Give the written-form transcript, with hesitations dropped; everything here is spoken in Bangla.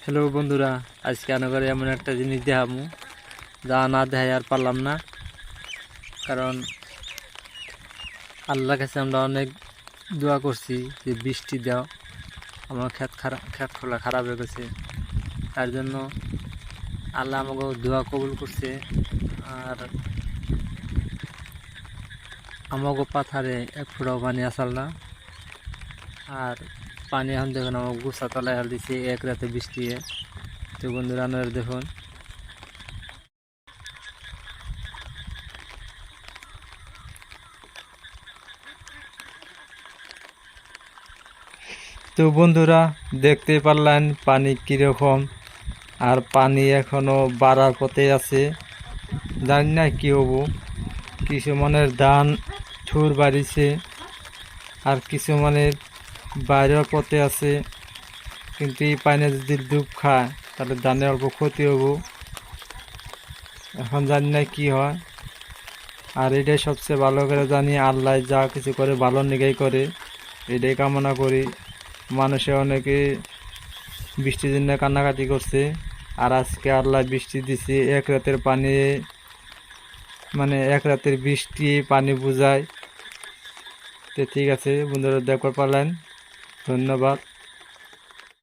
হ্যালো বন্ধুরা, আজকে আনগরে এমন একটা জিনিস দেখাবো যা না দেখাই আর পারলাম না। কারণ আল্লাহর কাছে আমরা অনেক দোয়া করছি যে বৃষ্টি দাও, আমার ক্ষেত খোলা খারাপ হয়ে গেছে। তার জন্য আল্লাহ আমাকে দোয়া কবুল করছে। আর আমাকে পাথারে এক ফোঁটাও পানি আসাল না। আর পানি এখন দেখুন আমার গুছা তলায় হাল দিচ্ছে এক রাতে বৃষ্টি। তো বন্ধুরা আপনারা দেখুন, তো বন্ধুরা দেখতে পারলেন পানি কীরকম। আর পানি এখনো বাড়ার পথে আছে, জানি না কি হবো। কিছু মনের ধান ঠুর বাড়িছে আর কিছু মনের বাইরের পথে আছে, কিন্তু এই পানি যদি ডুব খায় তাহলে ধানের অল্প ক্ষতি হবো। এখন জানি না কি হয়। আর এটাই সবচেয়ে ভালো করে জানি, আল্লাহ যা কিছু করে ভালো নিগাই করে, এটাই কামনা করি। মানুষে অনেকে বৃষ্টির জন্য কান্নাকাটি করছে, আর আজকে আল্লাহ বৃষ্টি দিছে এক রাতের পানি, মানে এক রাতের বৃষ্টি পানি বুঝায়। তো ঠিক আছে বন্ধুরা, দেখতে পারলেন, ধন্যবাদ।